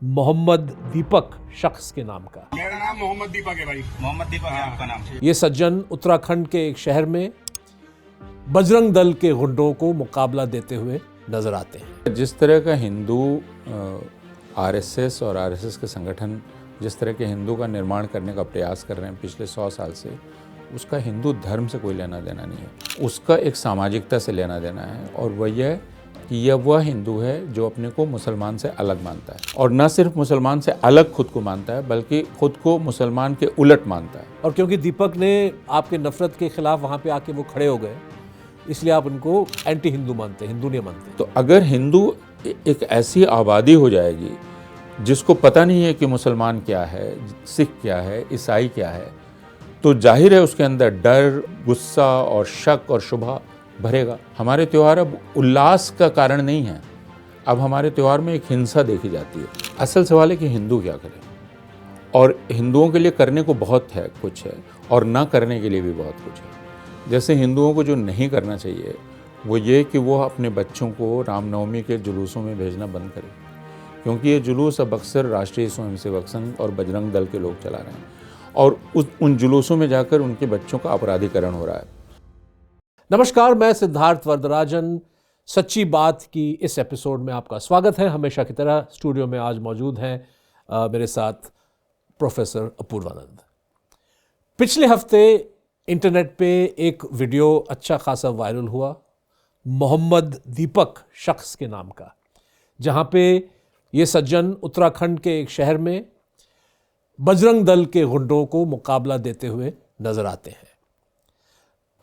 मोहम्मद दीपक शख्स के नाम का। मेरा नाम मोहम्मद दीपक है भाई। मोहम्मद दीपक है आपका नाम। ये सज्जन उत्तराखंड के एक शहर में बजरंग दल के गुंडों को मुकाबला देते हुए नजर आते हैं। जिस तरह का हिंदू आरएसएस और आरएसएस के संगठन जिस तरह के हिंदू का निर्माण करने का प्रयास कर रहे हैं पिछले 100 साल से, उसका हिंदू धर्म से कोई लेना देना नहीं है। उसका एक सामाजिकता से लेना देना है, और वह यह कि यह वह हिंदू है जो अपने को मुसलमान से अलग मानता है, और न सिर्फ मुसलमान से अलग खुद को मानता है बल्कि खुद को मुसलमान के उलट मानता है। और क्योंकि दीपक ने आपके नफरत के खिलाफ वहाँ पे आके वो खड़े हो गए, इसलिए आप उनको एंटी हिंदू मानते हैं, हिंदू नहीं मानते। तो अगर हिंदू एक ऐसी आबादी हो जाएगी जिसको पता नहीं है कि मुसलमान क्या है, सिख क्या है, ईसाई क्या है, तो जाहिर है उसके अंदर डर, गुस्सा और शक और शुबा भरेगा। हमारे त्यौहार अब उल्लास का कारण नहीं है, अब हमारे त्यौहार में एक हिंसा देखी जाती है। असल सवाल है कि हिंदू क्या करें, और हिंदुओं के लिए करने को बहुत है, कुछ है, और ना करने के लिए भी बहुत कुछ है। जैसे हिंदुओं को जो नहीं करना चाहिए वो ये कि वो अपने बच्चों को रामनवमी के जुलूसों में भेजना बंद करें, क्योंकि ये जुलूस अब अक्सर राष्ट्रीय स्वयंसेवक संघ और बजरंग दल के लोग चला रहे हैं, और उन जुलूसों में जाकर उनके बच्चों का अपराधीकरण हो रहा है। नमस्कार, मैं सिद्धार्थ वरदराजन। सच्ची बात की इस एपिसोड में आपका स्वागत है। हमेशा की तरह स्टूडियो में आज मौजूद हैं मेरे साथ प्रोफेसर अपूर्वानंद। पिछले हफ्ते इंटरनेट पे एक वीडियो अच्छा खासा वायरल हुआ मोहम्मद दीपक शख्स के नाम का, जहां पे ये सज्जन उत्तराखंड के एक शहर में बजरंग दल के गुंडों को मुकाबला देते हुए नजर आते हैं।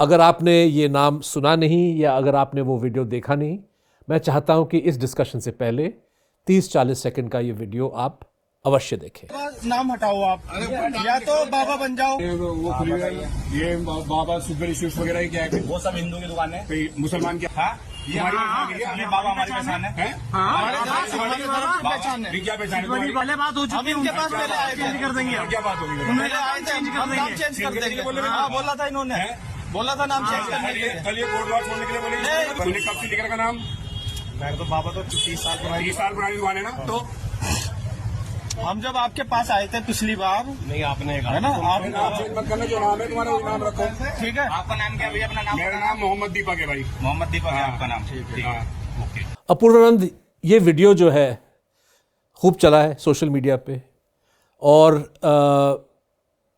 अगर आपने ये नाम सुना नहीं या अगर आपने वो वीडियो देखा नहीं, मैं चाहता हूं कि इस डिस्कशन से पहले 30-40 सेकंड का ये वीडियो आप अवश्य देखें। नाम हटाओ आप, या तो बाबा बन जाओ। वो खुली हुई है, ये बाबा सुपर स्वीट्स वगैरह क्या है? वो सब हिंदू की दुकान है। कोई मुसलमान क्या? हाँ, ये बाबा हमारी पहचान है। हमारी पहचान है। क्या पहचान है? पहले बात हो चुकी है, उनके पास पहले आए चेंज कर देंगे। क्या बात होगी? चेंज कर देंगे। हाँ, बोला था इन्होंने, बोला था नाम चेंज करने के लिए। कल ये कोर्ट वार्ड छोड़ने के लिए बोले। तूने कब से लिखा का नाम? मैं तो बाबा तो 30 साल पुरानी दुकान है ना। तो हम जब आपके पास आए थे पिछली बार, नहीं आपने है ना, आप चेंज मत करना, जो नाम है तुम्हारा वही नाम रखो। ठीक है। आपका नाम क्या है भैया? अपना नाम। मेरा नाम मोहम्मद दीपक है भाई। मोहम्मद दीपक है आपका नाम। ठीक है। अपूर्वानंद, ये वीडियो जो है खूब चला है सोशल मीडिया पे, और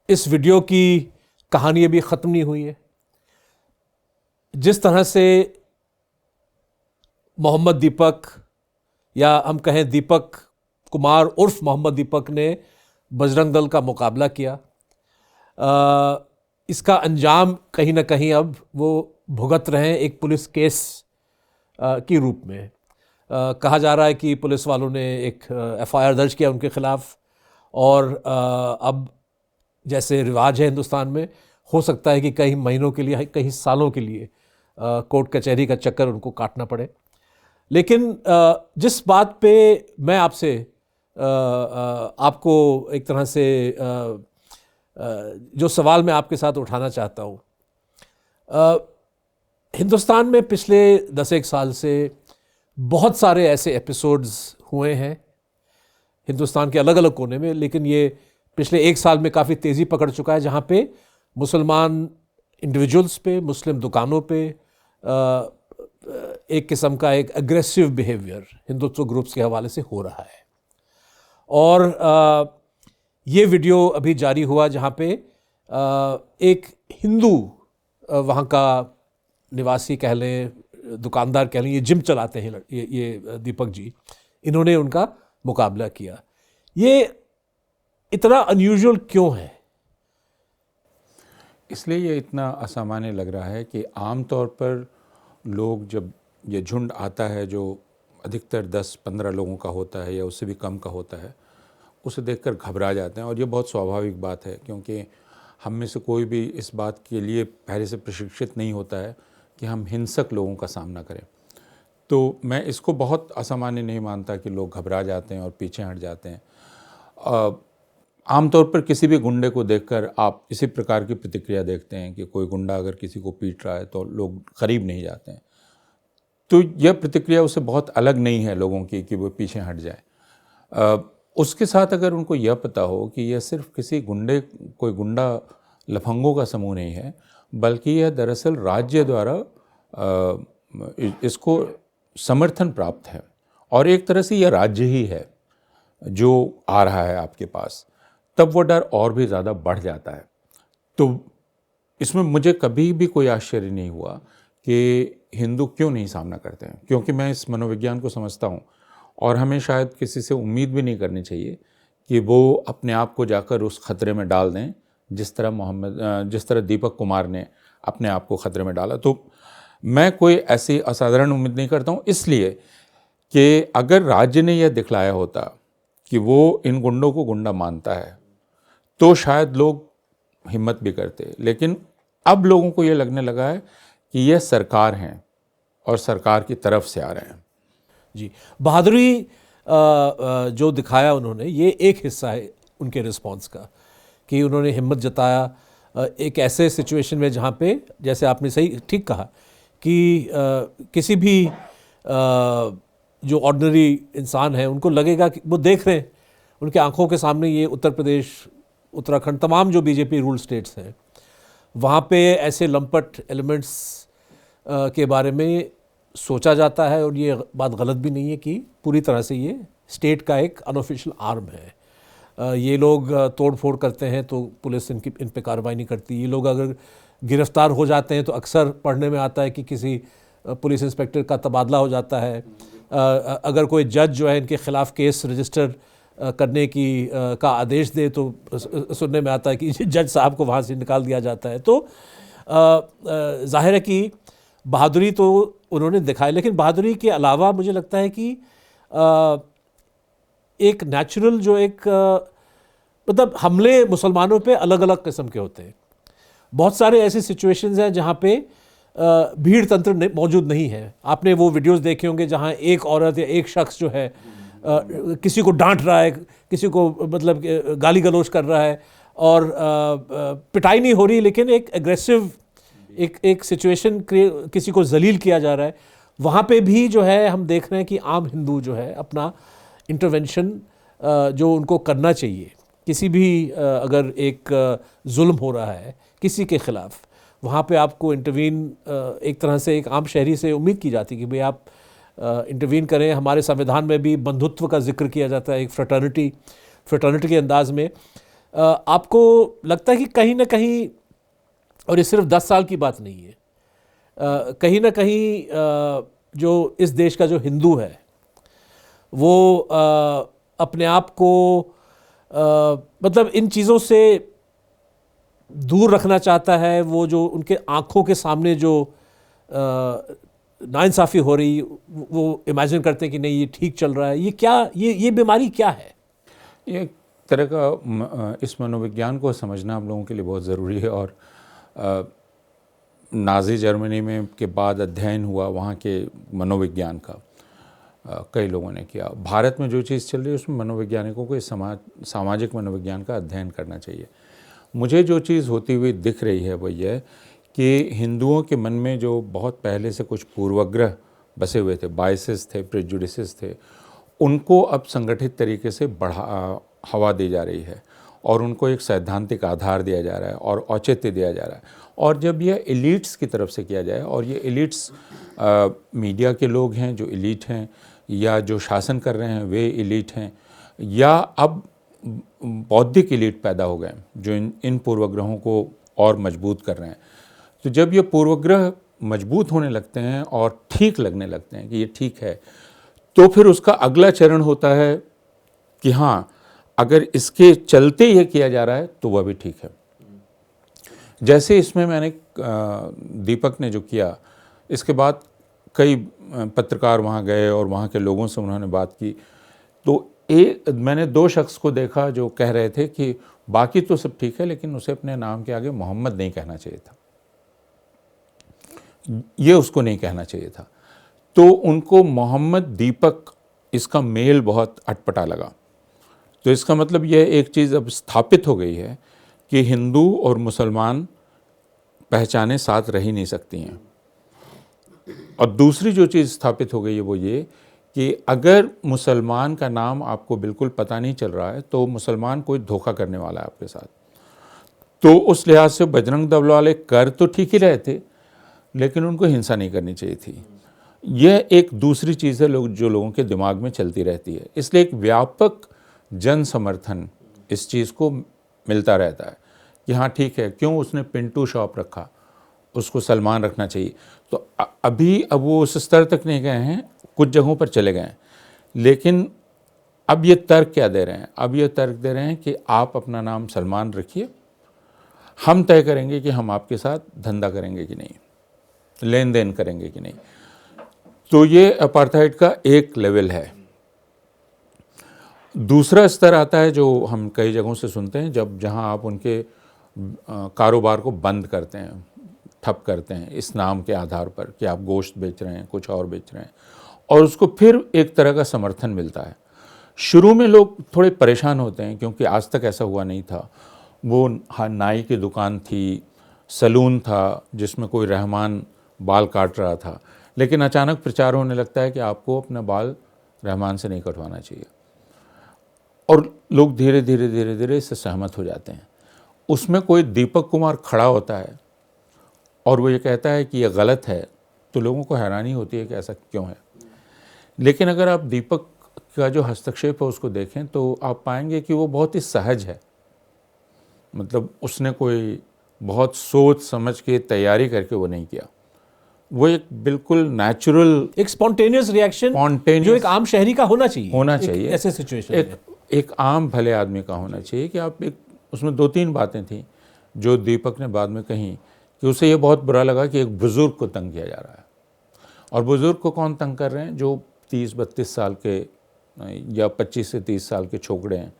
इस वीडियो की कहानी अभी ख़त्म नहीं हुई है। जिस तरह से मोहम्मद दीपक, या हम कहें दीपक कुमार उर्फ मोहम्मद दीपक ने बजरंग दल का मुकाबला किया, इसका अंजाम कहीं ना कहीं अब वो भुगत रहे हैं एक पुलिस केस की रूप में। कहा जा रहा है कि पुलिस वालों ने एक एफआईआर दर्ज किया उनके खिलाफ, और अब जैसे रिवाज है हिंदुस्तान में, हो सकता है कि कई महीनों के लिए, कई सालों के लिए कोर्ट कचहरी का चक्कर उनको काटना पड़े। लेकिन जिस बात पे मैं आपसे आपको एक तरह से जो सवाल मैं आपके साथ उठाना चाहता हूँ, हिंदुस्तान में पिछले 10 साल से बहुत सारे ऐसे एपिसोड्स हुए हैं हिंदुस्तान के अलग अलग कोने में, लेकिन ये पिछले 1 साल में काफ़ी तेज़ी पकड़ चुका है, जहाँ पे मुसलमान इंडिविजुअल्स पे, मुस्लिम दुकानों पे एक किस्म का एक एग्रेसिव बिहेवियर हिंदुत्व ग्रुप्स के हवाले से हो रहा है। और ये वीडियो अभी जारी हुआ जहाँ पे एक हिंदू वहाँ का निवासी कह लें, दुकानदार कह लें, ये जिम चलाते हैं ये दीपक जी, इन्होंने उनका मुकाबला किया। ये इतना अनयूजुअल क्यों है? इसलिए ये इतना असामान्य लग रहा है कि आम तौर पर लोग, जब ये झुंड आता है जो अधिकतर 10-15 लोगों का होता है या उससे भी कम का होता है, उसे देखकर घबरा जाते हैं। और ये बहुत स्वाभाविक बात है, क्योंकि हम में से कोई भी इस बात के लिए पहले से प्रशिक्षित नहीं होता है कि हम हिंसक लोगों का सामना करें। तो मैं इसको बहुत असामान्य नहीं मानता कि लोग घबरा जाते हैं और पीछे हट जाते हैं। आमतौर पर किसी भी गुंडे को देखकर आप इसी प्रकार की प्रतिक्रिया देखते हैं कि कोई गुंडा अगर किसी को पीट रहा है तो लोग करीब नहीं जाते हैं। तो यह प्रतिक्रिया उससे बहुत अलग नहीं है लोगों की कि वो पीछे हट जाए। उसके साथ अगर उनको यह पता हो कि यह सिर्फ किसी कोई गुंडा लफंगों का समूह नहीं है, बल्कि यह दरअसल राज्य द्वारा इसको समर्थन प्राप्त है और एक तरह से यह राज्य ही है जो आ रहा है आपके पास, तब वो डर और भी ज़्यादा बढ़ जाता है। तो इसमें मुझे कभी भी कोई आश्चर्य नहीं हुआ कि हिंदू क्यों नहीं सामना करते हैं, क्योंकि मैं इस मनोविज्ञान को समझता हूँ और हमें शायद किसी से उम्मीद भी नहीं करनी चाहिए कि वो अपने आप को जाकर उस खतरे में डाल दें जिस तरह दीपक कुमार ने अपने आप को खतरे में डाला। तो मैं कोई ऐसी असाधारण उम्मीद नहीं करता हूँ, इसलिए कि अगर राज्य ने यह दिखलाया होता कि वो इन गुंडों को गुंडा मानता है तो शायद लोग हिम्मत भी करते, लेकिन अब लोगों को ये लगने लगा है कि ये सरकार हैं और सरकार की तरफ से आ रहे हैं। जी, बहादुरी जो दिखाया उन्होंने, ये एक हिस्सा है उनके रिस्पांस का कि उन्होंने हिम्मत जताया एक ऐसे सिचुएशन में जहाँ पे, जैसे आपने सही ठीक कहा कि किसी भी जो ऑर्डिनरी इंसान है उनको लगेगा कि वो देख रहे हैं उनके आंखों के सामने ये उत्तर प्रदेश, उत्तराखंड, तमाम जो बीजेपी रूल स्टेट्स हैं, वहाँ पे ऐसे लंपट एलिमेंट्स के बारे में सोचा जाता है। और ये बात गलत भी नहीं है कि पूरी तरह से ये स्टेट का एक अनऑफिशियल आर्म है। ये लोग तोड़ फोड़ करते हैं तो पुलिस इन पे कार्रवाई नहीं करती। ये लोग अगर गिरफ्तार हो जाते हैं तो अक्सर पढ़ने में आता है कि किसी पुलिस इंस्पेक्टर का तबादला हो जाता है। अगर कोई जज जो है इनके ख़िलाफ़ केस रजिस्टर करने का आदेश दे तो सुनने में आता है कि जज साहब को वहाँ से निकाल दिया जाता है। तो जाहिर है कि बहादुरी तो उन्होंने दिखाई, लेकिन बहादुरी के अलावा मुझे लगता है कि एक नेचुरल जो एक मतलब हमले मुसलमानों पे अलग अलग किस्म के होते हैं। बहुत सारे ऐसे सिचुएशंस हैं जहाँ पे भीड़ तंत्र मौजूद नहीं है। आपने वो वीडियोस देखे होंगे जहाँ एक औरत या एक शख्स जो है किसी को डांट रहा है, किसी को मतलब गाली गलौज कर रहा है और पिटाई नहीं हो रही, लेकिन एक एग्रेसिव एक सिचुएशन किसी को जलील किया जा रहा है। वहाँ पे भी जो है हम देख रहे हैं कि आम हिंदू जो है अपना इंटरवेंशन जो उनको करना चाहिए, किसी भी अगर एक जुल्म हो रहा है किसी के ख़िलाफ़, वहाँ पे आपको इंटरवीन एक तरह से एक आम शहरी से उम्मीद की जाती है कि भाई आप इंटरवीन करें। हमारे संविधान में भी बंधुत्व का जिक्र किया जाता है, एक फ्रेटर्निटी के अंदाज में। आपको लगता है कि कहीं ना कहीं, और ये सिर्फ 10 साल की बात नहीं है, कहीं ना कहीं जो इस देश का जो हिंदू है वो अपने आप को मतलब इन चीज़ों से दूर रखना चाहता है। वो जो उनके आँखों के सामने जो नाइंसाफ़ी हो रही, वो इमेजिन करते हैं कि नहीं ये ठीक चल रहा है। ये क्या, ये बीमारी क्या है? ये एक तरह का इस मनोविज्ञान को समझना हम लोगों के लिए बहुत ज़रूरी है। और नाज़ी जर्मनी में के बाद अध्ययन हुआ वहाँ के मनोविज्ञान का, कई लोगों ने किया। भारत में जो चीज़ चल रही है उसमें मनोवैज्ञानिकों को इस सामाजिक मनोविज्ञान का अध्ययन करना चाहिए। मुझे जो चीज़ होती हुई दिख रही है वो ये कि हिंदुओं के मन में जो बहुत पहले से कुछ पूर्वग्रह बसे हुए थे, बायसेस थे, प्रेजुडिसेस थे, उनको अब संगठित तरीके से हवा दी जा रही है और उनको एक सैद्धांतिक आधार दिया जा रहा है और औचित्य दिया जा रहा है। और जब यह एलिट्स की तरफ से किया जाए, और ये एलिट्स मीडिया के लोग हैं जो एलिट हैं, या जो शासन कर रहे हैं वे एलिट हैं, या अब बौद्धिक एलिट पैदा हो गए जो इन पूर्वग्रहों को और मजबूत कर रहे हैं। तो जब ये पूर्वग्रह मजबूत होने लगते हैं और ठीक लगने लगते हैं कि ये ठीक है, तो फिर उसका अगला चरण होता है कि हाँ, अगर इसके चलते ये किया जा रहा है तो वह भी ठीक है। जैसे इसमें मैंने दीपक ने जो किया, इसके बाद कई पत्रकार वहाँ गए और वहाँ के लोगों से उन्होंने बात की, तो मैंने 2 शख्स को देखा जो कह रहे थे कि बाकी तो सब ठीक है लेकिन उसे अपने नाम के आगे मोहम्मद नहीं कहना चाहिए था, ये उसको नहीं कहना चाहिए था। तो उनको मोहम्मद दीपक इसका मेल बहुत अटपटा लगा। तो इसका मतलब यह एक चीज़ अब स्थापित हो गई है कि हिंदू और मुसलमान पहचाने साथ रह ही नहीं सकती हैं। और दूसरी जो चीज़ स्थापित हो गई है वो ये कि अगर मुसलमान का नाम आपको बिल्कुल पता नहीं चल रहा है तो मुसलमान कोई धोखा करने वाला है आपके साथ। तो उस लिहाज से बजरंग दल वाले कर तो ठीक ही रहे थे, लेकिन उनको हिंसा नहीं करनी चाहिए थी। यह एक दूसरी चीज़ है जो लोगों के दिमाग में चलती रहती है। इसलिए एक व्यापक जन समर्थन इस चीज़ को मिलता रहता है कि हाँ ठीक है, क्यों उसने पिंटू शॉप रखा, उसको सलमान रखना चाहिए। तो अब वो उस स्तर तक नहीं गए हैं, कुछ जगहों पर चले गए हैं, लेकिन अब ये तर्क क्या दे रहे हैं? अब ये तर्क दे रहे हैं कि आप अपना नाम सलमान रखिए, हम तय करेंगे कि हम आपके साथ धंधा करेंगे कि नहीं, लेन देन करेंगे कि नहीं। तो ये अपार्थाइड का एक लेवल है। दूसरा स्तर आता है जो हम कई जगहों से सुनते हैं, जहाँ आप उनके कारोबार को बंद करते हैं, ठप करते हैं इस नाम के आधार पर कि आप गोश्त बेच रहे हैं, कुछ और बेच रहे हैं, और उसको फिर एक तरह का समर्थन मिलता है। शुरू में लोग थोड़े परेशान होते हैं क्योंकि आज तक ऐसा हुआ नहीं था। वो नाई की दुकान थी, सलून था जिसमें कोई रहमान बाल काट रहा था, लेकिन अचानक प्रचार होने लगता है कि आपको अपना बाल रहमान से नहीं कटवाना चाहिए, और लोग धीरे धीरे इससे सहमत हो जाते हैं। उसमें कोई दीपक कुमार खड़ा होता है और वो ये कहता है कि ये गलत है, तो लोगों को हैरानी होती है कि ऐसा क्यों है। लेकिन अगर आप दीपक का जो हस्तक्षेप है उसको देखें तो आप पाएंगे कि वो बहुत ही सहज है। मतलब उसने कोई बहुत सोच समझ के तैयारी करके वो नहीं किया, वो एक बिल्कुल नेचुरल, एक स्पॉन्टेनियस रिएक्शन जो एक आम शहरी का होना चाहिए ऐसे सिचुएशन एक आम भले आदमी का होना चाहिए। कि आप उसमें 2-3 बातें थी जो दीपक ने बाद में कही कि उसे ये बहुत बुरा लगा कि एक बुज़ुर्ग को तंग किया जा रहा है। और बुज़ुर्ग को कौन तंग कर रहे हैं? जो 30-32 साल के या 25 से 30 साल के छोकरे हैं,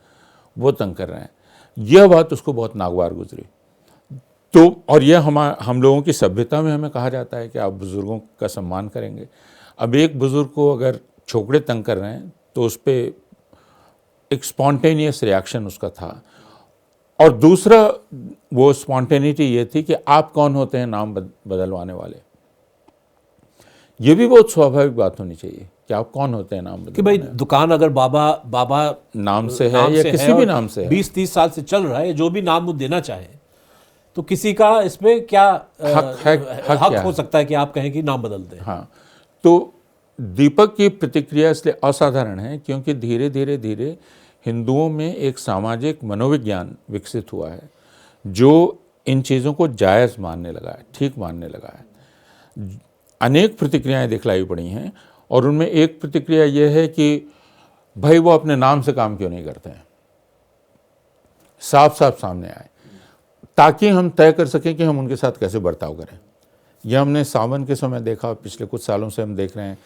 वो तंग कर रहे हैं। यह बात उसको बहुत नागवार गुजरी। तो और यह हम लोगों की सभ्यता में हमें कहा जाता है कि आप बुज़ुर्गों का सम्मान करेंगे। अब एक बुज़ुर्ग को अगर छोकरे तंग कर रहे हैं तो उस पर एक स्पॉन्टेनियस रिएक्शन उसका था। और दूसरा वो स्पॉन्टेनिटी ये थी कि आप कौन होते हैं नाम बदलवाने वाले। ये भी बहुत स्वाभाविक बात होनी चाहिए कि आप कौन होते हैं नाम बदलवाने। कि भाई दुकान अगर बाबा नाम से है या किसी भी नाम से है, 20-30 साल से चल रहा है, जो भी नाम वो देना चाहे, तो किसी का इसमें क्या हक हो सकता है कि आप कहें कि नाम बदल दें। हाँ, तो दीपक की प्रतिक्रिया इसलिए असाधारण है क्योंकि धीरे धीरे हिंदुओं में एक सामाजिक मनोविज्ञान विकसित हुआ है जो इन चीज़ों को जायज़ मानने लगा है, ठीक मानने लगा है। अनेक प्रतिक्रियाएं दिखलाई पड़ी हैं और उनमें एक प्रतिक्रिया यह है कि भाई वो अपने नाम से काम क्यों नहीं करते हैं, साफ साफ सामने आए ताकि हम तय कर सकें कि हम उनके साथ कैसे बर्ताव करें। यह हमने सावन के समय देखा, पिछले कुछ सालों से हम देख रहे हैं।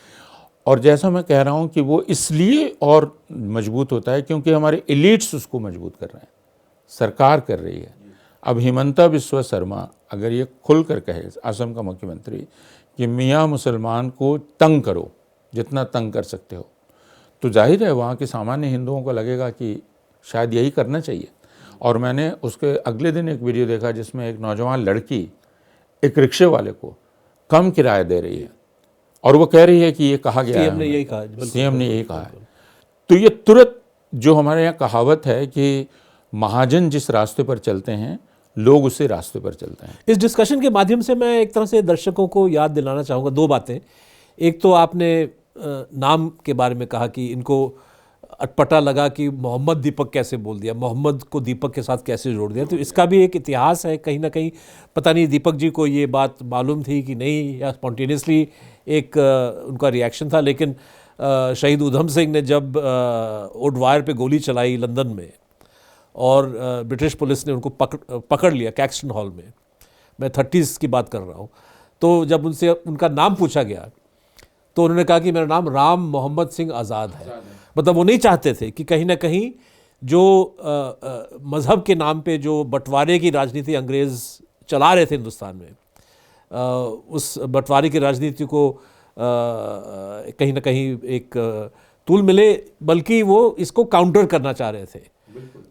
और जैसा मैं कह रहा हूं कि वो इसलिए और मजबूत होता है क्योंकि हमारे एलिट्स उसको मजबूत कर रहे हैं, सरकार कर रही है। अब हिमंता बिस्वा शर्मा अगर ये खुल कर कहे, असम का मुख्यमंत्री, कि मियाँ मुसलमान को तंग करो जितना तंग कर सकते हो, तो जाहिर है वहाँ के सामान्य हिंदुओं को लगेगा कि शायद यही करना चाहिए। और मैंने उसके अगले दिन एक वीडियो देखा जिसमें एक नौजवान लड़की एक रिक्शे वाले को कम किराया दे रही है और वो कह रही है कि ये कहा गया है, सीएम ने यही कहा है। तो ये तुरंत जो हमारे यहाँ कहावत है कि महाजन जिस रास्ते पर चलते हैं लोग उसी रास्ते पर चलते हैं। इस डिस्कशन के माध्यम से मैं एक तरह से दर्शकों को याद दिलाना चाहूँगा 2 बातें। एक तो आपने नाम के बारे में कहा कि इनको अटपटा लगा कि मोहम्मद दीपक कैसे बोल दिया, मोहम्मद को दीपक के साथ कैसे जोड़ दिया। तो इसका भी एक इतिहास है कहीं ना कहीं। पता नहीं दीपक जी को ये बात मालूम थी कि नहीं या स्पॉन्टेनियसली एक उनका रिएक्शन था। लेकिन शहीद उधम सिंह ने जब ओडवायर पे गोली चलाई लंदन में और ब्रिटिश पुलिस ने उनको पकड़ लिया कैक्सटन हॉल में, मैं 30s की बात कर रहा हूँ, तो जब उनसे उनका नाम पूछा गया तो उन्होंने कहा कि मेरा नाम राम मोहम्मद सिंह आज़ाद है। मतलब वो नहीं चाहते थे कि कहीं ना कहीं जो मज़हब के नाम पे जो बंटवारे की राजनीति अंग्रेज़ चला रहे थे हिंदुस्तान में, उस बंटवारे की राजनीति को कहीं ना कहीं एक तूल मिले, बल्कि वो इसको काउंटर करना चाह रहे थे।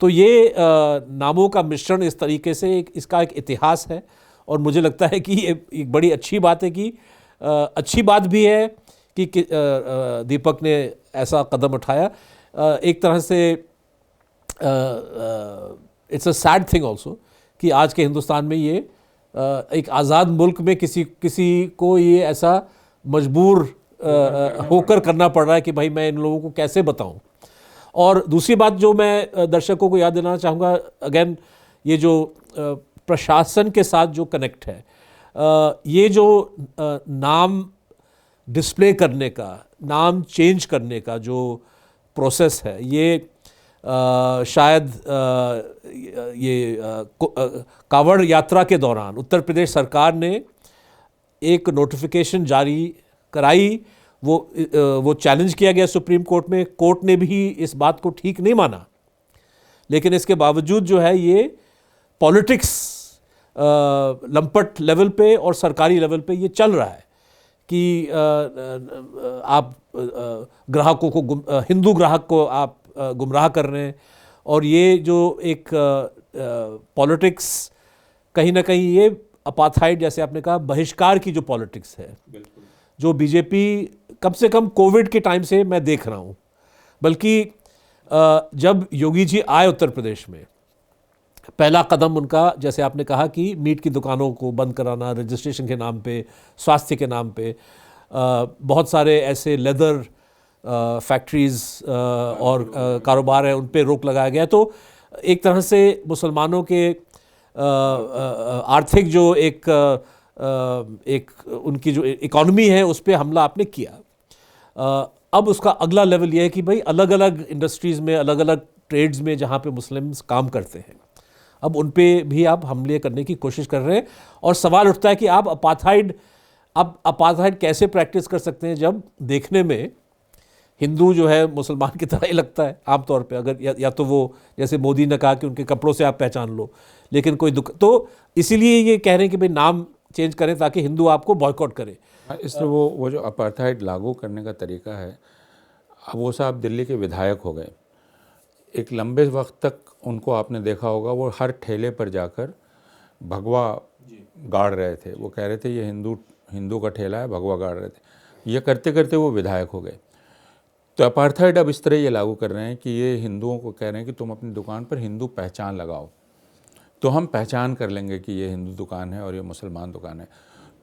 तो ये नामों का मिश्रण इस तरीके से इसका एक इतिहास है और मुझे लगता है कि ये एक बड़ी अच्छी बात है कि अच्छी बात भी है दीपक ने ऐसा कदम उठाया। एक तरह से it's a sad thing also कि आज के हिंदुस्तान में ये एक आज़ाद मुल्क में किसी को ये ऐसा मजबूर होकर करना पड़ रहा है कि भाई मैं इन लोगों को कैसे बताऊं। और दूसरी बात जो मैं दर्शकों को याद दिलाना चाहूँगा, अगेन ये जो प्रशासन के साथ जो कनेक्ट है, ये जो नाम डिस्प्ले करने का, नाम चेंज करने का जो प्रोसेस है, ये शायद ये कांवड़ यात्रा के दौरान उत्तर प्रदेश सरकार ने एक नोटिफिकेशन जारी कराई। वो चैलेंज किया गया सुप्रीम कोर्ट में, कोर्ट ने भी इस बात को ठीक नहीं माना, लेकिन इसके बावजूद जो है ये पॉलिटिक्स लंपट लेवल पे और सरकारी लेवल पे ये चल रहा है कि आप ग्राहकों को, हिंदू ग्राहक को आप गुमराह कर रहे हैं। और ये जो एक पॉलिटिक्स कहीं ना कहीं ये अपार्थाइड, जैसे आपने कहा, बहिष्कार की जो पॉलिटिक्स है, जो बीजेपी कम से कम कोविड के टाइम से मैं देख रहा हूँ, बल्कि जब योगी जी आए उत्तर प्रदेश में, पहला कदम उनका, जैसे आपने कहा कि मीट की दुकानों को बंद कराना, रजिस्ट्रेशन के नाम पे, स्वास्थ्य के नाम पे, बहुत सारे ऐसे लेदर फैक्ट्रीज़ और कारोबार है, उन पे रोक लगाया गया। तो एक तरह से मुसलमानों के आर्थिक जो एक उनकी जो इकॉनमी है उस पर हमला आपने किया। अब उसका अगला लेवल यह है कि भाई अलग अलग इंडस्ट्रीज़ में, अलग अलग ट्रेड्स में जहाँ पे मुस्लिम्स काम करते हैं, अब उन पे भी आप हमले करने की कोशिश कर रहे हैं। और सवाल उठता है कि आप अपार्थाइड कैसे प्रैक्टिस कर सकते हैं जब देखने में हिंदू जो है मुसलमान की तरह ही लगता है आमतौर पे। अगर या तो वो, जैसे मोदी ने कहा कि उनके कपड़ों से आप पहचान लो, लेकिन कोई तो इसीलिए ये कह रहे हैं कि भाई नाम चेंज करें ताकि हिंदू आपको बॉयकॉट करे। इस तरह वो जो अपार्थाइड लागू करने का तरीका है, अब वो साहब दिल्ली के विधायक हो गए, एक लंबे वक्त तक उनको आपने देखा होगा वो हर ठेले पर जाकर भगवा गाड़ रहे थे। वो कह रहे थे ये हिंदू का ठेला है, भगवा गाड़ रहे थे। ये करते करते वो विधायक हो गए। तो अपार्थाइड अब इस तरह ये लागू कर रहे हैं कि ये हिंदुओं को कह रहे हैं कि तुम अपनी दुकान पर हिंदू पहचान लगाओ, तो हम पहचान कर लेंगे कि ये हिंदू दुकान है और ये मुसलमान दुकान है।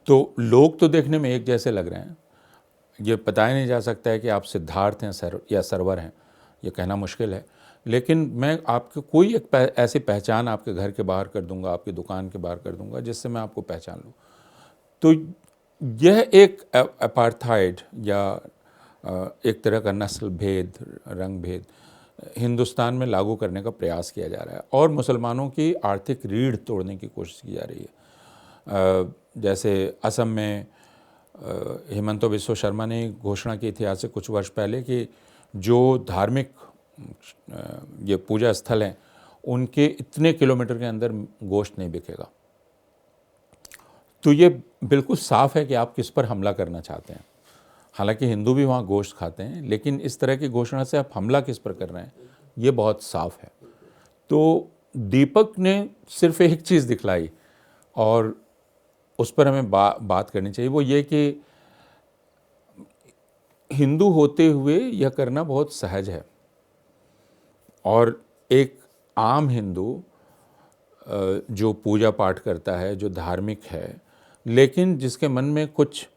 तो लोग तो देखने में एक जैसे लग रहे हैं, ये पता ही नहीं जा सकता है कि आप सिद्धार्थ हैं या सरवर हैं, ये कहना मुश्किल है। लेकिन मैं आपको कोई एक ऐसी पहचान आपके घर के बाहर कर दूंगा, आपकी दुकान के बाहर कर दूंगा, जिससे मैं आपको पहचान लूँ। तो यह एक अपार्थाइड या एक तरह का नस्ल भेद, रंग भेद हिंदुस्तान में लागू करने का प्रयास किया जा रहा है और मुसलमानों की आर्थिक रीढ़ तोड़ने की कोशिश की जा रही है। जैसे असम में हेमंत बिस्वा शर्मा ने घोषणा की थी आज से कुछ वर्ष पहले कि जो धार्मिक ये पूजा स्थल हैं उनके इतने किलोमीटर के अंदर गोश्त नहीं बिकेगा। तो ये बिल्कुल साफ है कि आप किस पर हमला करना चाहते हैं। हालांकि हिंदू भी वहाँ गोश्त खाते हैं, लेकिन इस तरह की घोषणा से आप हमला किस पर कर रहे हैं ये बहुत साफ है। तो दीपक ने सिर्फ एक चीज़ दिखलाई और उस पर हमें बात करनी चाहिए, वो ये कि हिंदू होते हुए यह करना बहुत सहज है और एक आम हिंदू जो पूजा पाठ करता है, जो धार्मिक है, लेकिन जिसके मन में कुछ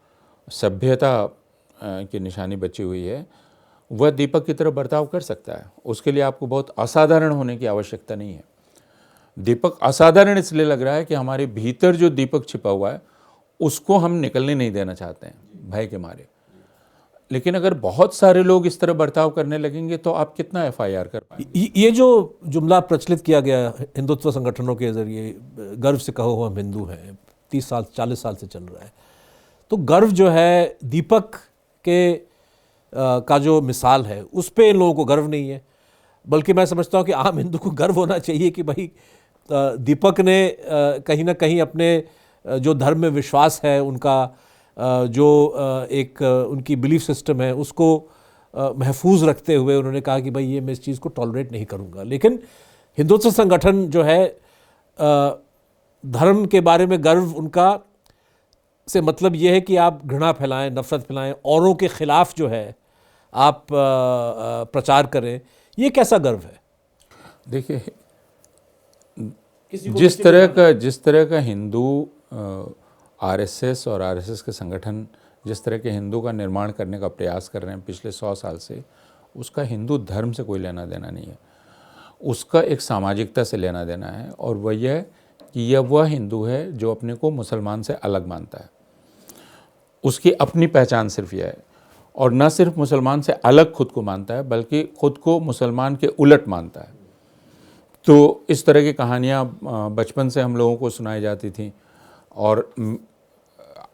सभ्यता की निशानी बची हुई है, वह दीपक की तरह बर्ताव कर सकता है। उसके लिए आपको बहुत असाधारण होने की आवश्यकता नहीं है। दीपक असाधारण इसलिए लग रहा है कि हमारे भीतर जो दीपक छिपा हुआ है उसको हम निकलने नहीं देना चाहते हैं भय के मारे। लेकिन अगर बहुत सारे लोग इस तरह बर्ताव करने लगेंगे तो आप कितना FIR कर पाएंगे? ये जो जुमला प्रचलित किया गया हिंदुत्व संगठनों के जरिए, गर्व से कहो हम हिंदू हैं, 30 साल 40 साल से चल रहा है, तो गर्व जो है दीपक के का जो मिसाल है उस पे इन लोगों को गर्व नहीं है। बल्कि मैं समझता हूँ कि आम हिंदू को गर्व होना चाहिए कि भाई दीपक ने कहीं ना कहीं अपने जो धर्म में विश्वास है, उनका जो एक उनकी बिलीफ सिस्टम है, उसको महफूज रखते हुए उन्होंने कहा कि भाई ये मैं इस चीज़ को टॉलरेट नहीं करूँगा। लेकिन हिंदुत्व संगठन जो है, धर्म के बारे में गर्व उनका से मतलब ये है कि आप घृणा फैलाएं, नफरत फैलाएं, औरों के खिलाफ जो है आप प्रचार करें, ये कैसा गर्व है? देखिए, जिस तरह का हिंदू आरएसएस और आरएसएस के संगठन जिस तरह के हिंदू का निर्माण करने का प्रयास कर रहे हैं पिछले 100 साल से, उसका हिंदू धर्म से कोई लेना देना नहीं है। उसका एक सामाजिकता से लेना देना है, और वह यह कि यह वह हिंदू है जो अपने को मुसलमान से अलग मानता है। उसकी अपनी पहचान सिर्फ यह है, और न सिर्फ मुसलमान से अलग खुद को मानता है बल्कि खुद को मुसलमान के उलट मानता है। तो इस तरह की कहानियाँ बचपन से हम लोगों को सुनाई जाती थी, और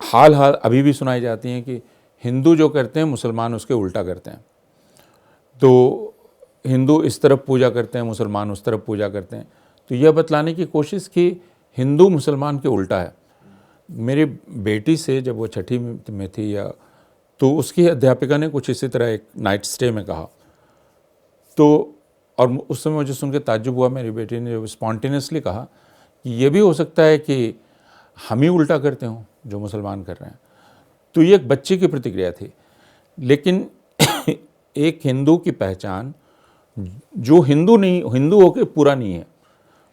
हाल अभी भी सुनाई जाती हैं कि हिंदू जो करते हैं मुसलमान उसके उल्टा करते हैं। तो हिंदू इस तरफ पूजा करते हैं, मुसलमान उस तरफ पूजा करते हैं। तो यह बतलाने की कोशिश कि हिंदू मुसलमान के उल्टा है। मेरी बेटी से जब वो छठी में थी तो उसकी अध्यापिका ने कुछ इसी तरह एक नाइट स्टे में कहा, तो और उस समय मुझे सुन के ताज्जुब हुआ। मेरी बेटी ने स्पॉन्टेनियसली कहा कि ये भी हो सकता है कि हम ही उल्टा करते हों जो मुसलमान कर रहे हैं। तो ये एक बच्चे की प्रतिक्रिया थी, लेकिन एक हिंदू की पहचान जो हिंदू होके पूरा नहीं है,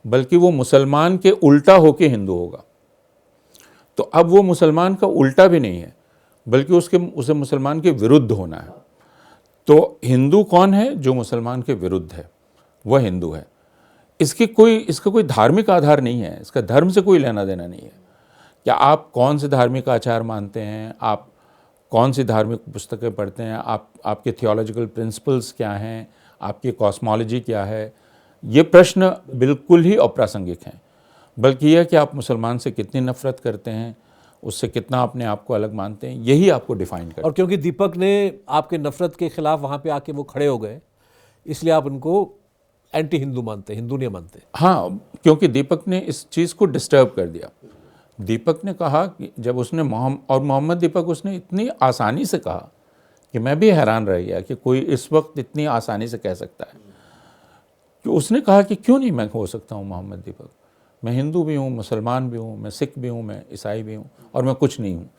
बल्कि वो मुसलमान के उल्टा होके हिंदू होगा। तो अब वो मुसलमान का उल्टा भी नहीं है, बल्कि उसे मुसलमान के विरुद्ध होना है। तो हिंदू कौन है? जो मुसलमान के विरुद्ध है, वह हिंदू है। इसका कोई धार्मिक आधार नहीं है, इसका धर्म से कोई लेना देना नहीं है। क्या आप कौन से धार्मिक आचार मानते हैं, आप कौन सी धार्मिक पुस्तकें पढ़ते हैं, आपके थियोलॉजिकल प्रिंसिपल्स क्या हैं, आपकी कॉस्मोलॉजी क्या है, ये प्रश्न बिल्कुल ही अप्रासंगिक हैं। बल्कि यह कि आप मुसलमान से कितनी नफरत करते हैं, उससे कितना अपने आप को अलग मानते हैं, यही आपको डिफाइन करता है। और क्योंकि दीपक ने आपके नफरत के खिलाफ वहाँ पे आके वो खड़े हो गए, इसलिए आप उनको एंटी हिंदू मानते, हिंदू नहीं मानते। हाँ, क्योंकि दीपक ने इस चीज़ को डिस्टर्ब कर दिया। दीपक ने कहा कि जब उसने मोहम्मद दीपक उसने इतनी आसानी से कहा कि मैं भी हैरान रह गया कि कोई इस वक्त इतनी आसानी से कह सकता है। कि उसने कहा कि क्यों नहीं मैं हो सकता हूँ मोहम्मद दीपक, मैं हिंदू भी हूँ, मुसलमान भी हूँ, मैं सिख भी हूँ, मैं ईसाई भी हूँ, और मैं कुछ नहीं हूँ।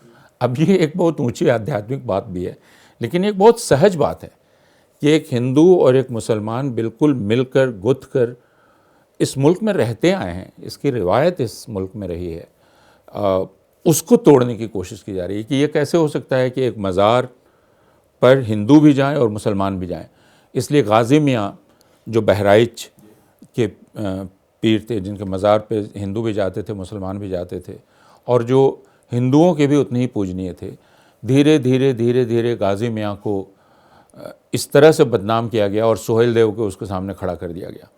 अब ये एक बहुत ऊंची आध्यात्मिक बात भी है, लेकिन एक बहुत सहज बात है कि एक हिंदू और एक मुसलमान बिल्कुल मिलकर गुथ कर इस मुल्क में रहते आए हैं, इसकी रिवायत इस मुल्क में रही है, उसको तोड़ने की कोशिश की जा रही है कि ये कैसे हो सकता है कि एक मज़ार पर हिंदू भी जाएं और मुसलमान भी जाएं। इसलिए गाज़ी मियाँ जो बहराइच के पीर थे, जिनके मज़ार पे हिंदू भी जाते थे, मुसलमान भी जाते थे, और जो हिंदुओं के भी उतने ही पूजनीय थे, धीरे धीरे गाज़ी मियाँ को इस तरह से बदनाम किया गया और सोहेल देव को उसके सामने खड़ा कर दिया गया।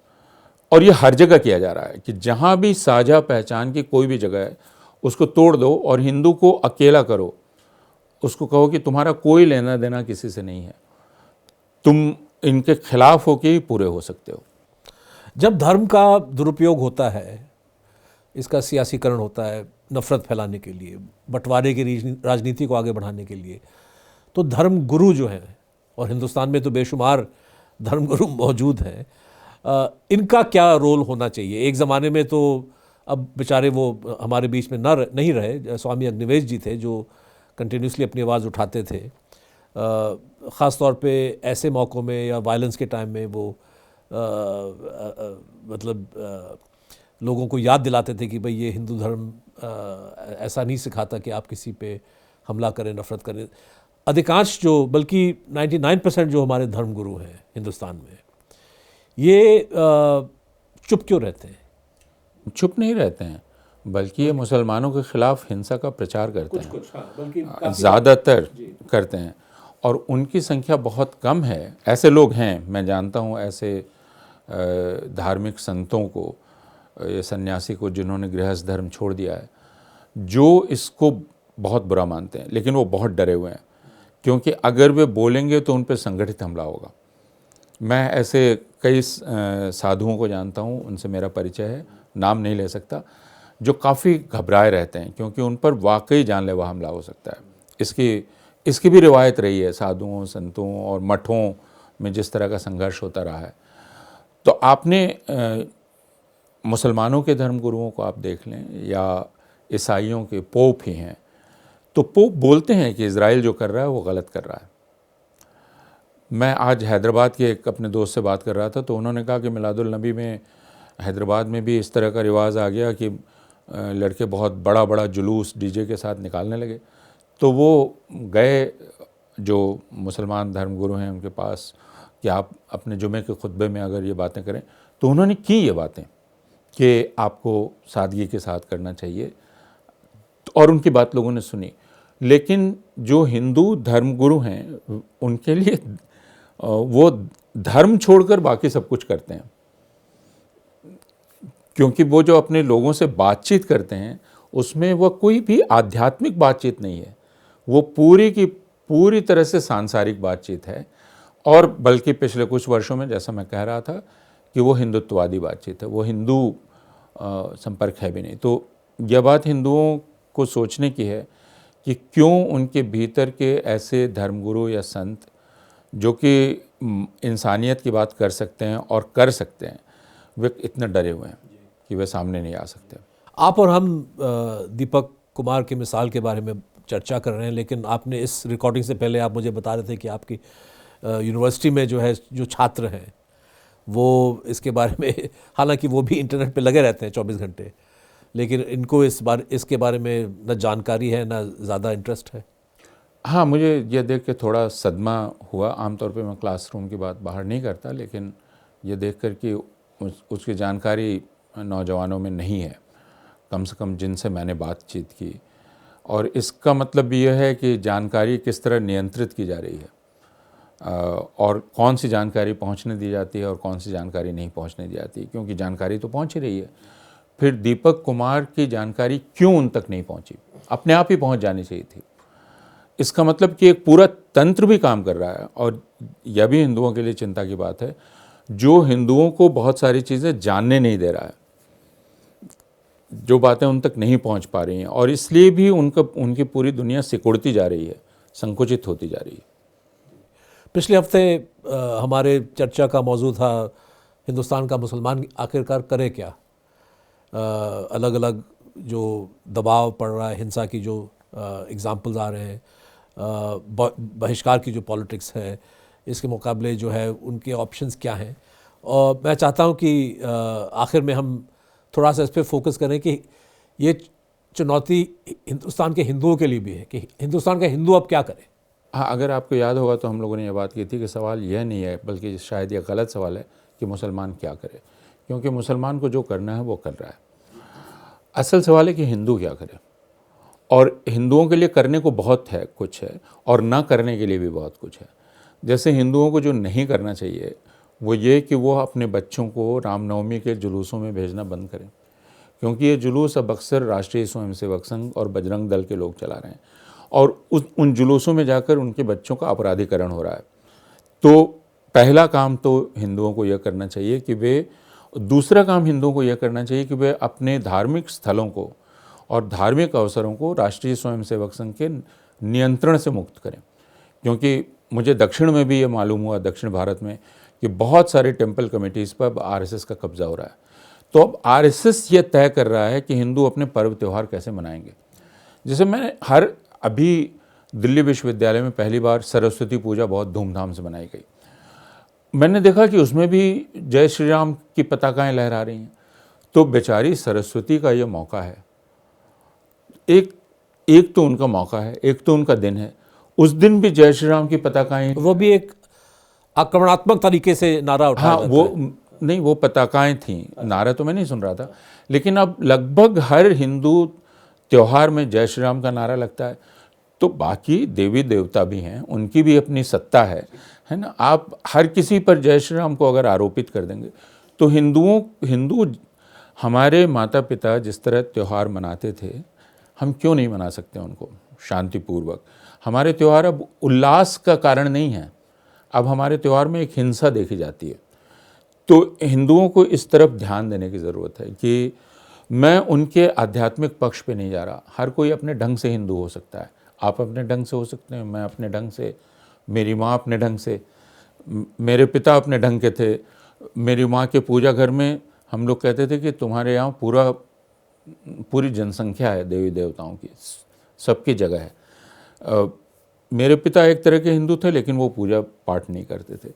और ये हर जगह किया जा रहा है कि जहाँ भी साझा पहचान की कोई भी जगह है, उसको तोड़ दो और हिंदू को अकेला करो। उसको कहो कि तुम्हारा कोई लेना देना किसी से नहीं है, तुम इनके खिलाफ होके ही पूरे हो सकते हो। जब धर्म का दुरुपयोग होता है, इसका सियासीकरण होता है नफरत फैलाने के लिए, बंटवारे की राजनीति को आगे बढ़ाने के लिए, तो धर्म गुरु जो हैं, और हिंदुस्तान में तो बेशुमार धर्म गुरु मौजूद हैं, इनका क्या रोल होना चाहिए? एक ज़माने में तो, अब बेचारे वो हमारे बीच में नहीं रहे, स्वामी अग्निवेश जी थे जो कंटिन्यूसली अपनी आवाज़ उठाते थे, ख़ास तौर पे ऐसे मौक़ों में या वायलेंस के टाइम में वो लोगों को याद दिलाते थे कि भाई ये हिंदू धर्म ऐसा नहीं सिखाता कि आप किसी पे हमला करें, नफरत करें। अधिकांश जो, बल्कि 99% जो हमारे धर्मगुरु हैं हिंदुस्तान में, ये चुप क्यों रहते हैं? चुप नहीं रहते हैं, बल्कि ये मुसलमानों के खिलाफ हिंसा का प्रचार करते हैं, ज़्यादातर करते हैं, और उनकी संख्या बहुत कम है। ऐसे लोग हैं, मैं जानता हूँ ऐसे धार्मिक संतों को, ये सन्यासी को जिन्होंने गृहस्थ धर्म छोड़ दिया है, जो इसको बहुत बुरा मानते हैं, लेकिन वो बहुत डरे हुए हैं, क्योंकि अगर वे बोलेंगे तो उन पर संगठित हमला होगा। मैं ऐसे कई साधुओं को जानता हूँ, उनसे मेरा परिचय है, नाम नहीं ले सकता, जो काफ़ी घबराए रहते हैं क्योंकि उन पर वाकई जानलेवा हमला हो सकता है। इसकी भी रिवायत रही है साधुओं, संतों और मठों में जिस तरह का संघर्ष होता रहा है। तो आपने मुसलमानों के धर्मगुरुओं को आप देख लें या ईसाइयों के पोप ही हैं, तो पोप बोलते हैं कि इज़राइल जो कर रहा है वो गलत कर रहा है। मैं आज हैदराबाद के एक अपने दोस्त से बात कर रहा था, तो उन्होंने कहा कि मिलादुल नबी में हैदराबाद में भी इस तरह का रिवाज आ गया कि लड़के बहुत बड़ा बड़ा जुलूस डीजे के साथ निकालने लगे। तो वो गए जो मुसलमान धर्मगुरु हैं उनके पास कि आप अपने जुमे के खुतबे में अगर ये बातें करें, तो उन्होंने की ये बातें कि आपको सादगी के साथ करना चाहिए, और उनकी बात लोगों ने सुनी। लेकिन जो हिंदू धर्मगुरु हैं उनके लिए वो धर्म छोड़कर बाकी सब कुछ करते हैं, क्योंकि वो जो अपने लोगों से बातचीत करते हैं उसमें वह कोई भी आध्यात्मिक बातचीत नहीं है, वो पूरी की पूरी तरह से सांसारिक बातचीत है। और बल्कि पिछले कुछ वर्षों में, जैसा मैं कह रहा था, कि वो हिंदुत्ववादी बातचीत है, वो हिंदू संपर्क है भी नहीं। तो यह बात हिंदुओं को सोचने की है कि क्यों उनके भीतर के ऐसे धर्मगुरु या संत जो कि इंसानियत की बात कर सकते हैं और कर सकते हैं, वे इतने डरे हुए हैं कि वे सामने नहीं आ सकते। आप और हम दीपक कुमार की मिसाल के बारे में चर्चा कर रहे हैं, लेकिन आपने इस रिकॉर्डिंग से पहले आप मुझे बता रहे थे कि आपकी यूनिवर्सिटी में जो है जो छात्र हैं वो इसके बारे में, हालांकि वो भी इंटरनेट पे लगे रहते हैं 24 घंटे, लेकिन इनको इसके बारे में न जानकारी है न ज़्यादा इंटरेस्ट है। हाँ, मुझे यह देख के थोड़ा सदमा हुआ। आमतौर पे मैं क्लासरूम की बात बाहर नहीं करता, लेकिन ये देख कर कि उसकी जानकारी नौजवानों में नहीं है, कम से कम जिनसे मैंने बातचीत की। और इसका मतलब यह है कि जानकारी किस तरह नियंत्रित की जा रही है, और कौन सी जानकारी पहुंचने दी जाती है और कौन सी जानकारी नहीं पहुंचने दी जाती, क्योंकि जानकारी तो पहुंच ही रही है। फिर दीपक कुमार की जानकारी क्यों उन तक नहीं पहुंची? अपने आप ही पहुंच जानी चाहिए थी। इसका मतलब कि एक पूरा तंत्र भी काम कर रहा है, और यह भी हिंदुओं के लिए चिंता की बात है, जो हिंदुओं को बहुत सारी चीज़ें जानने नहीं दे रहा है, जो बातें उन तक नहीं पहुंच पा रही हैं, और इसलिए भी उनकी पूरी दुनिया सिकुड़ती जा रही है, संकुचित होती जा रही है। पिछले हफ्ते हमारे चर्चा का मौजू था हिंदुस्तान का मुसलमान आखिरकार करे क्या। अलग अलग जो दबाव पड़ रहा है, हिंसा की जो एग्जाम्पल्स आ रहे हैं, बहिष्कार की जो पॉलिटिक्स है, इसके मुकाबले जो है उनके ऑप्शंस क्या हैं। और मैं चाहता हूं कि आखिर में हम थोड़ा सा इस पर फोकस करें कि ये चुनौती हिंदुस्तान के हिंदुओं के लिए भी है कि हिंदुस्तान का हिंदू अब क्या करे। हाँ, अगर आपको याद होगा तो हम लोगों ने ये बात की थी कि सवाल यह नहीं है, बल्कि शायद ये गलत सवाल है कि मुसलमान क्या करे, क्योंकि मुसलमान को जो करना है वो कर रहा है। असल सवाल है कि हिंदू क्या करे, और हिंदुओं के लिए करने को बहुत है, कुछ है, और ना करने के लिए भी बहुत कुछ है। जैसे हिंदुओं को जो नहीं करना चाहिए वो ये कि वो अपने बच्चों को रामनवमी के जुलूसों में भेजना बंद करें, क्योंकि ये जुलूस अब अक्सर राष्ट्रीय स्वयंसेवक संघ और बजरंग दल के लोग चला रहे हैं, और उन जुलूसों में जाकर उनके बच्चों का अपराधीकरण हो रहा है। तो पहला काम तो हिंदुओं को यह करना चाहिए कि दूसरा काम हिंदुओं को यह करना चाहिए कि वे अपने धार्मिक स्थलों को और धार्मिक अवसरों को राष्ट्रीय स्वयंसेवक संघ के नियंत्रण से मुक्त करें। क्योंकि मुझे दक्षिण में भी ये मालूम हुआ, दक्षिण भारत में, कि बहुत सारे टेम्पल कमेटीज़ पर अब आरएसएस का कब्जा हो रहा है। तो अब आरएसएस ये तय कर रहा है कि हिंदू अपने पर्व त्यौहार कैसे मनाएंगे। जैसे मैंने अभी दिल्ली विश्वविद्यालय में पहली बार सरस्वती पूजा बहुत धूमधाम से मनाई गई। मैंने देखा कि उसमें भी जय श्री राम की पताकाएं लहरा रही हैं। तो बेचारी सरस्वती का ये मौका है, एक तो उनका मौका है, एक तो उनका दिन है, उस दिन भी जय श्री राम की पताकाएं, वो भी एक आक्रमणात्मक तरीके से नारा उठाया हाँ, वो पताकाएं थीं। नारा तो मैं नहीं सुन रहा था, लेकिन अब लगभग हर हिंदू त्यौहार में जय श्री राम का नारा लगता है। तो बाकी देवी देवता भी हैं, उनकी भी अपनी सत्ता है ना। आप हर किसी पर जय श्री राम को अगर आरोपित कर देंगे तो हिंदू हमारे माता पिता जिस तरह त्यौहार मनाते थे, हम क्यों नहीं मना सकते उनको शांतिपूर्वक। हमारे त्यौहार अब उल्लास का कारण नहीं है, अब हमारे त्यौहार में एक हिंसा देखी जाती है। तो हिंदुओं को इस तरफ ध्यान देने की ज़रूरत है कि मैं उनके आध्यात्मिक पक्ष पे नहीं जा रहा। हर कोई अपने ढंग से हिंदू हो सकता है, आप अपने ढंग से हो सकते हैं, मैं अपने ढंग से, मेरी माँ अपने ढंग से, मेरे पिता अपने ढंग के थे। मेरी माँ के पूजा घर में हम लोग कहते थे कि तुम्हारे यहाँ पूरी जनसंख्या है देवी देवताओं की, सबकी जगह है। मेरे पिता एक तरह के हिंदू थे, लेकिन वो पूजा पाठ नहीं करते थे।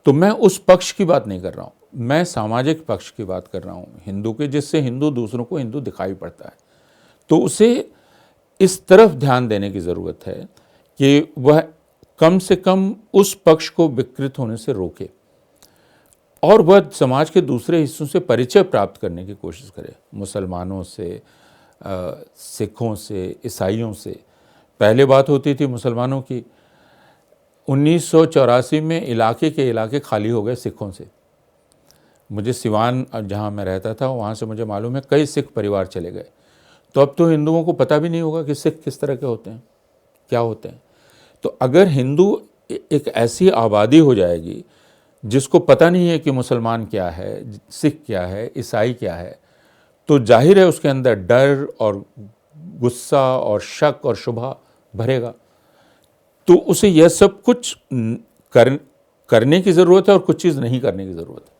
तो मैं उस पक्ष की बात नहीं कर रहा हूँ, मैं सामाजिक पक्ष की बात कर रहा हूँ हिंदू के, जिससे हिंदू दूसरों को हिंदू दिखाई पड़ता है। तो उसे इस तरफ ध्यान देने की ज़रूरत है कि वह कम से कम उस पक्ष को विकृत होने से रोके और वह समाज के दूसरे हिस्सों से परिचय प्राप्त करने की कोशिश करे, मुसलमानों से, सिखों से, ईसाइयों से। पहले बात होती थी मुसलमानों की, 1984 में इलाके के इलाके खाली हो गए सिखों से। मुझे सिवान जहाँ मैं रहता था वहाँ से मुझे मालूम है कई सिख परिवार चले गए। तो अब तो हिंदुओं को पता भी नहीं होगा कि सिख किस तरह के होते हैं, क्या होते हैं। तो अगर हिंदू एक ऐसी आबादी हो जाएगी जिसको पता नहीं है कि मुसलमान क्या है, सिख क्या है, ईसाई क्या है, तो जाहिर है उसके अंदर डर और गुस्सा और शक और शुबा भरेगा। तो उसे यह सब कुछ करने की ज़रूरत है और कुछ चीज़ नहीं करने की ज़रूरत है।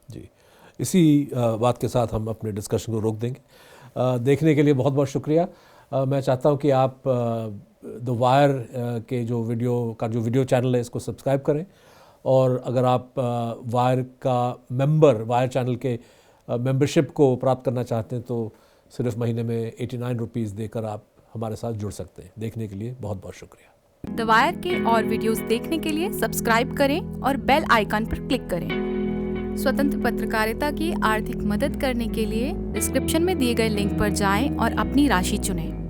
जी, इसी बात के साथ हम अपने डिस्कशन को रोक देंगे। देखने के लिए बहुत बहुत शुक्रिया। मैं चाहता हूं कि आप द वायर के जो वीडियो चैनल है इसको सब्सक्राइब करें, और अगर आप वायर चैनल के मेंबरशिप को प्राप्त करना चाहते हैं तो सिर्फ महीने में 89 रुपीज़ देकर आप हमारे साथ जुड़ सकते हैं। देखने के लिए बहुत बहुत शुक्रिया। द वायर के और वीडियोस देखने के लिए सब्सक्राइब करें और बेल आइकन पर क्लिक करें। स्वतंत्र पत्रकारिता की आर्थिक मदद करने के लिए डिस्क्रिप्शन में दिए गए लिंक पर जाएं और अपनी राशि चुनें।